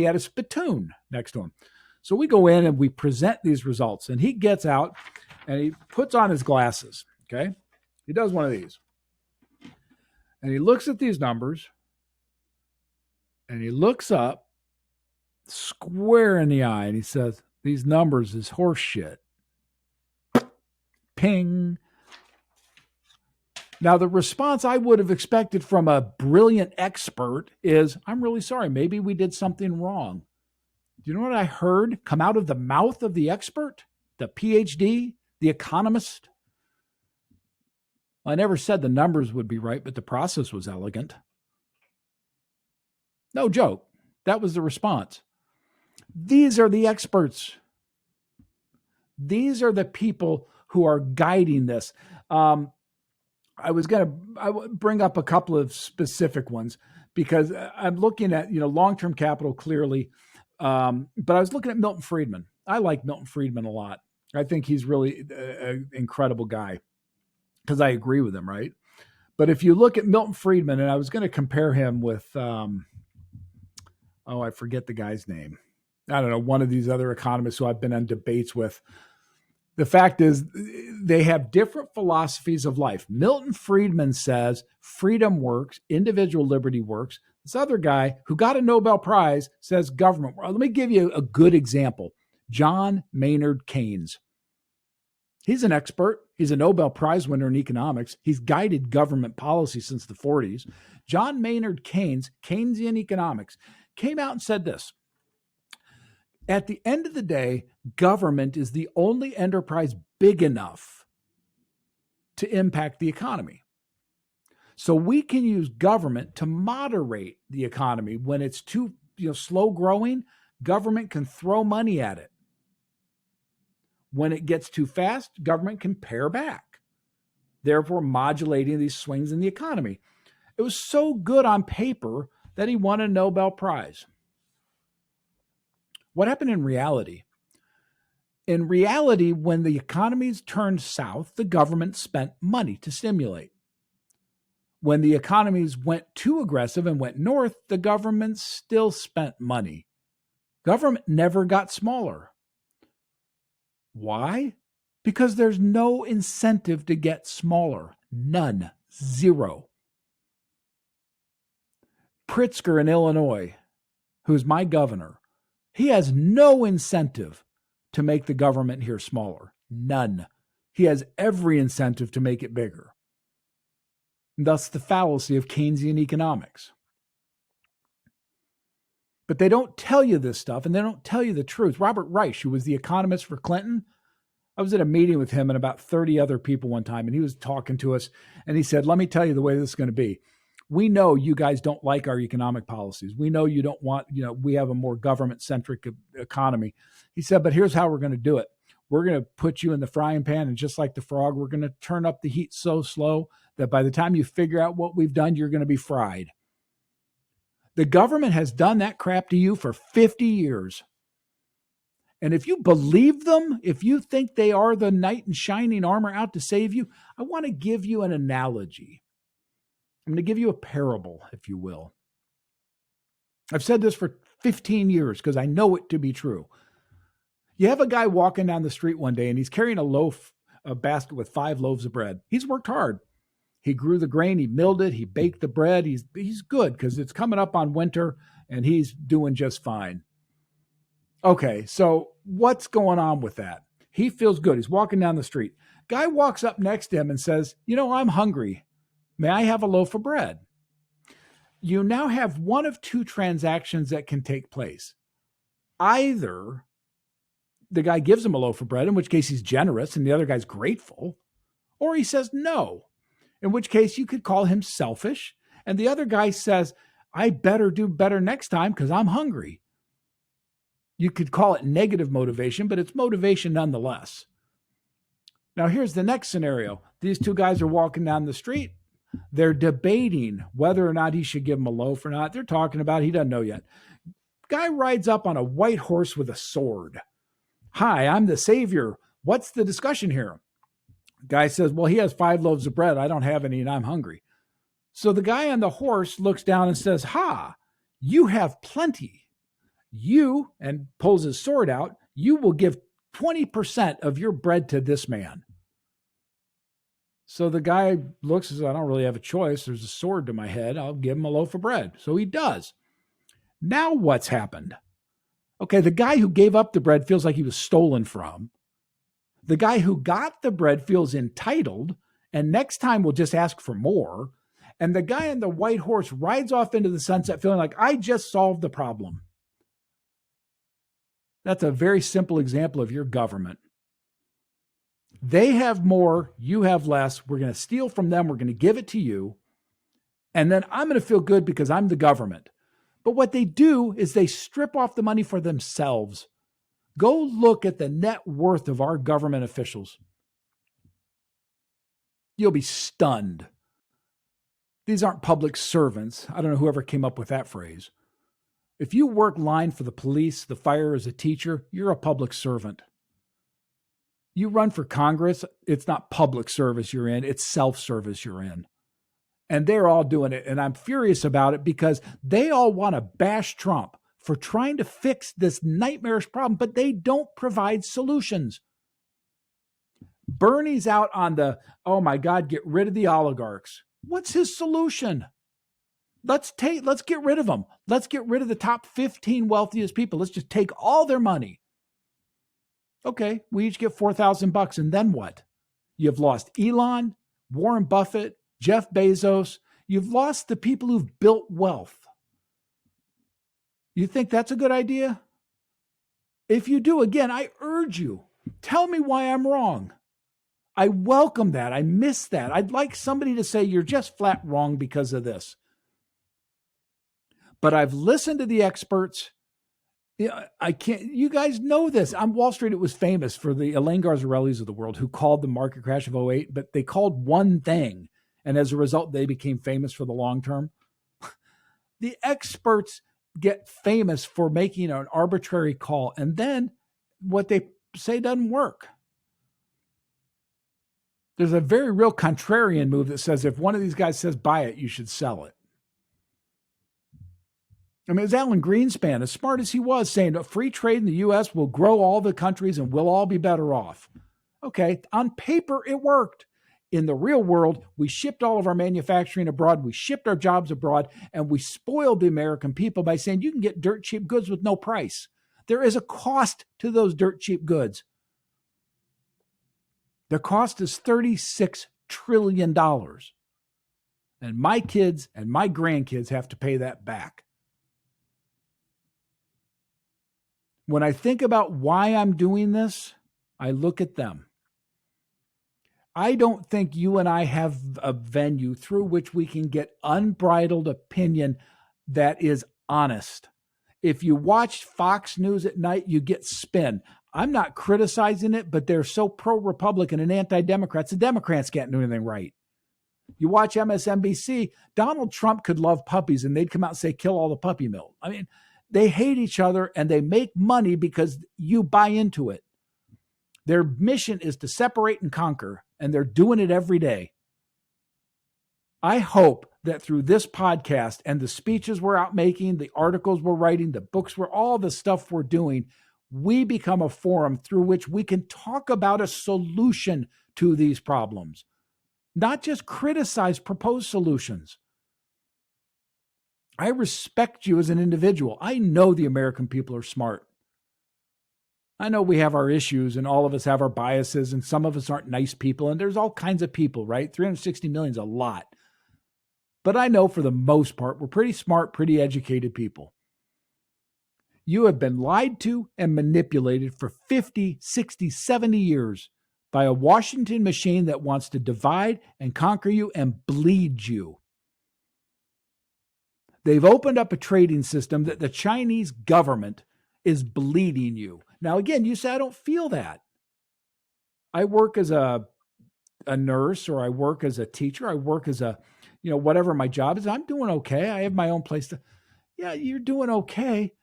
had a spittoon next to him. So we go in and we present these results and he gets out and he puts on his glasses. Okay. He does one of these and he looks at these numbers and he looks up square in the eye and he says, these numbers is horse shit. Ping. Now, the response I would have expected from a brilliant expert is, I'm really sorry. Maybe we did something wrong. Do you know what I heard come out of the mouth of the expert, the PhD, the economist? I never said the numbers would be right, but the process was elegant. No joke. That was the response. These are the experts. These are the people who are guiding this. I was going to bring up a couple of specific ones because I'm looking at, long-term capital clearly. But I was looking at Milton Friedman. I like Milton Friedman a lot. I think he's really an incredible guy because I agree with him, right? But if you look at Milton Friedman, and I was going to compare him with, I forget the guy's name. I don't know, one of these other economists who I've been on debates with. The fact is, they have different philosophies of life. Milton Friedman says freedom works, individual liberty works. This other guy who got a Nobel Prize says government. Well, let me give you a good example. John Maynard Keynes. He's an expert. He's a Nobel Prize winner in economics. He's guided government policy since the 40s. John Maynard Keynes, Keynesian economics, came out and said this. At the end of the day, government is the only enterprise big enough to impact the economy. So we can use government to moderate the economy. When it's too slow growing, government can throw money at it. When it gets too fast, government can pare back, therefore modulating these swings in the economy. It was so good on paper that he won a Nobel Prize. What happened in reality? In reality, when the economies turned south, the government spent money to stimulate. When the economies went too aggressive and went north, the government still spent money. Government never got smaller. Why? Because there's no incentive to get smaller. None. Zero. Pritzker in Illinois, who's my governor, he has no incentive to make the government here smaller. None. He has every incentive to make it bigger. Thus the fallacy of Keynesian economics. But they don't tell you this stuff, and they don't tell you the truth. Robert Reich, who was the economist for Clinton, I was at a meeting with him and about 30 other people one time, and he was talking to us, and he said, let me tell you the way this is going to be. We know you guys don't like our economic policies. We know you don't want, we have a more government-centric economy. He said, but here's how we're going to do it. We're going to put you in the frying pan, and just like the frog, we're going to turn up the heat so slow that by the time you figure out what we've done, you're going to be fried. The government has done that crap to you for 50 years. And if you believe them, if you think they are the knight in shining armor out to save you, I want to give you an analogy. I'm going to give you a parable, if you will. I've said this for 15 years because I know it to be true. You have a guy walking down the street one day and he's carrying a basket with 5 loaves of bread. He's worked hard. He grew the grain, he milled it, he baked the bread. He's good because it's coming up on winter and he's doing just fine. Okay, so what's going on with that? He feels good. He's walking down the street. Guy walks up next to him and says, I'm hungry. May I have a loaf of bread? You now have one of two transactions that can take place. Either the guy gives him a loaf of bread, in which case he's generous and the other guy's grateful, or he says no, in which case you could call him selfish, and the other guy says, I better do better next time because I'm hungry. You could call it negative motivation, but it's motivation nonetheless. Now, here's the next scenario. These two guys are walking down the street. They're debating whether or not he should give him a loaf or not. They're talking about it. He doesn't know yet. Guy rides up on a white horse with a sword. Hi, I'm the savior. What's the discussion here? Guy says, well, he has 5 loaves of bread. I don't have any and I'm hungry. So the guy on the horse looks down and says, ha, you have plenty. You, and pulls his sword out, you will give 20% of your bread to this man. So the guy looks and says, I don't really have a choice. There's a sword to my head. I'll give him a loaf of bread. So he does. Now what's happened? Okay, the guy who gave up the bread feels like he was stolen from. The guy who got the bread feels entitled, and next time will just ask for more. And the guy on the white horse rides off into the sunset feeling like, I just solved the problem. That's a very simple example of your government. They have more, you have less. We're going to steal from them. We're going to give it to you. And then I'm going to feel good because I'm the government. But what they do is they strip off the money for themselves. Go look at the net worth of our government officials. You'll be stunned. These aren't public servants. I don't know whoever came up with that phrase. If you work line for the police, the fire, as a teacher, you're a public servant. You run for Congress, it's not public service you're in, it's self-service you're in. And they're all doing it. And I'm furious about it because they all want to bash Trump for trying to fix this nightmarish problem, but they don't provide solutions. Bernie's out on the, oh my God, get rid of the oligarchs. What's his solution? Let's get rid of them. Let's get rid of the top 15 wealthiest people. Let's just take all their money. Okay, we each get $4,000, and then what? You've lost Elon, Warren Buffett, Jeff Bezos. You've lost the people who've built wealth. You think that's a good idea? If you do, again, I urge you, tell me why I'm wrong. I welcome that. I miss that. I'd like somebody to say you're just flat wrong because of this. But I've listened to the experts. I can't, you guys know this. On Wall Street, it was famous for the Elaine Garzarellis of the world who called the market crash of '08, but they called one thing. And as a result, they became famous for the long term. The experts get famous for making an arbitrary call. And then what they say doesn't work. There's a very real contrarian move that says if one of these guys says buy it, you should sell it. I mean, it was Alan Greenspan, as smart as he was, saying that free trade in the U.S. will grow all the countries and we'll all be better off. Okay, on paper, it worked. In the real world, we shipped all of our manufacturing abroad, we shipped our jobs abroad, and we spoiled the American people by saying you can get dirt cheap goods with no price. There is a cost to those dirt cheap goods. The cost is $36 trillion. And my kids and my grandkids have to pay that back. When I think about why I'm doing this, I look at them. I don't think you and I have a venue through which we can get unbridled opinion that is honest. If you watch Fox News at night, you get spin. I'm not criticizing it, but they're so pro-Republican and anti-Democrats. The Democrats can't do anything right. You watch MSNBC, Donald Trump could love puppies and they'd come out and say, kill all the puppy mill. I mean, they hate each other and they make money because you buy into it. Their mission is to separate and conquer, and they're doing it every day. I hope that through this podcast and the speeches we're out making, the articles we're writing, the books all the stuff we're doing, we become a forum through which we can talk about a solution to these problems, not just criticize proposed solutions. I respect you as an individual. I know the American people are smart. I know we have our issues and all of us have our biases and some of us aren't nice people and there's all kinds of people, right? 360 million is a lot. But I know for the most part, we're pretty smart, pretty educated people. You have been lied to and manipulated for 50, 60, 70 years by a Washington machine that wants to divide and conquer you and bleed you. They've opened up a trading system that the Chinese government is bleeding you. Now, again, you say, I don't feel that. I work as a nurse or I work as a teacher. I work as a, whatever my job is. I'm doing okay. I have my own place to, yeah, you're doing okay.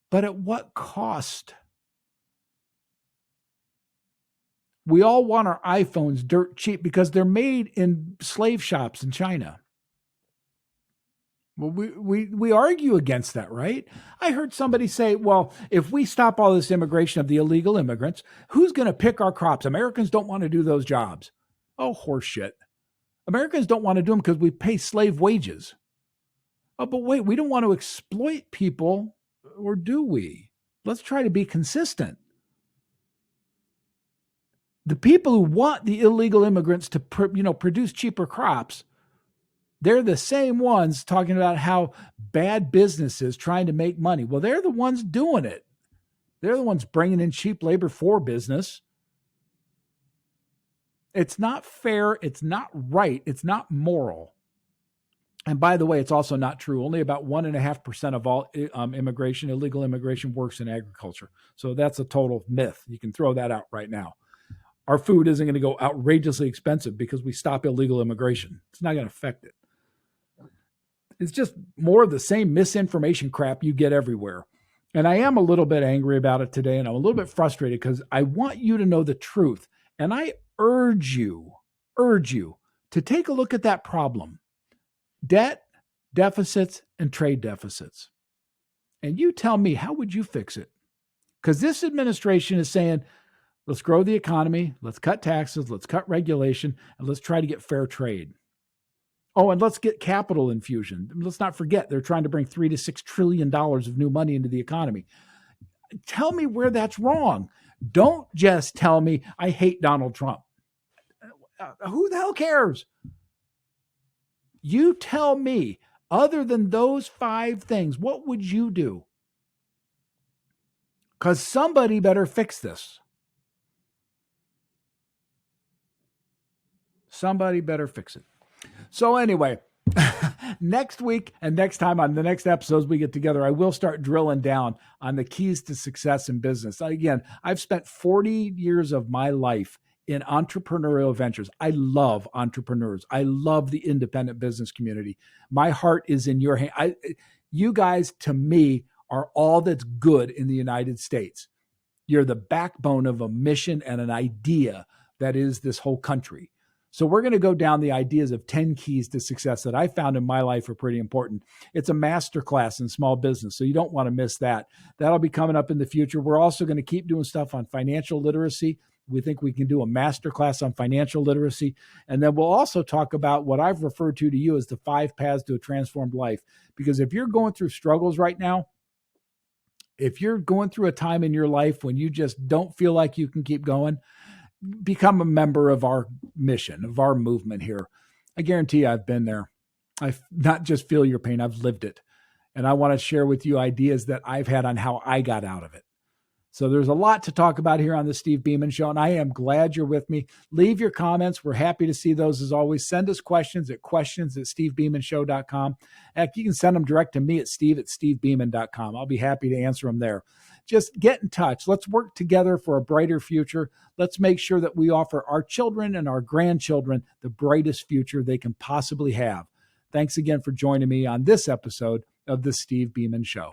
But at what cost? We all want our iPhones dirt cheap because they're made in slave shops in China. Well, we argue against that, right? I heard somebody say, well, if we stop all this immigration of the illegal immigrants, who's going to pick our crops? Americans don't want to do those jobs. Oh, horseshit. Americans don't want to do them because we pay slave wages. Oh, but wait, we don't want to exploit people, or do we? Let's try to be consistent. The people who want the illegal immigrants to produce cheaper crops, they're the same ones talking about how bad business is trying to make money. Well, they're the ones doing it. They're the ones bringing in cheap labor for business. It's not fair. It's not right. It's not moral. And by the way, it's also not true. Only about 1.5% of all immigration, illegal immigration, works in agriculture. So that's a total myth. You can throw that out right now. Our food isn't going to go outrageously expensive because we stop illegal immigration. It's not going to affect it. It's just more of the same misinformation crap you get everywhere. And I am a little bit angry about it today, and I'm a little bit frustrated because I want you to know the truth. And I urge you to take a look at that problem: debt, deficits, and trade deficits. And you tell me, how would you fix it? Because this administration is saying, let's grow the economy, let's cut taxes, let's cut regulation, and let's try to get fair trade. Oh, and let's get capital infusion. Let's not forget, they're trying to bring $3 to $6 trillion of new money into the economy. Tell me where that's wrong. Don't just tell me I hate Donald Trump. Who the hell cares? You tell me, other than those 5 things, what would you do? Because somebody better fix this. Somebody better fix it. So anyway, next week and next time on the next episodes we get together, I will start drilling down on the keys to success in business. Again, I've spent 40 years of my life in entrepreneurial ventures. I love entrepreneurs. I love the independent business community. My heart is in your hand. You guys, to me, are all that's good in the United States. You're the backbone of a mission and an idea that is this whole country. So we're going to go down the ideas of 10 keys to success that I found in my life are pretty important. It's a masterclass in small business, so you don't want to miss that. That'll be coming up in the future. We're also going to keep doing stuff on financial literacy. We think we can do a masterclass on financial literacy. And then we'll also talk about what I've referred to you as the 5 paths to a transformed life. Because if you're going through struggles right now, if you're going through a time in your life when you just don't feel like you can keep going, become a member of our mission, of our movement here. I guarantee you I've been there. I not just feel your pain, I've lived it. And I want to share with you ideas that I've had on how I got out of it. So there's a lot to talk about here on the Steve Beaman Show, and I am glad you're with me. Leave your comments. We're happy to see those as always. Send us questions at stevebeamanshow.com. Heck, you can send them direct to me at steve@stevebeaman.com. I'll be happy to answer them there. Just get in touch. Let's work together for a brighter future. Let's make sure that we offer our children and our grandchildren the brightest future they can possibly have. Thanks again for joining me on this episode of the Steve Beaman Show.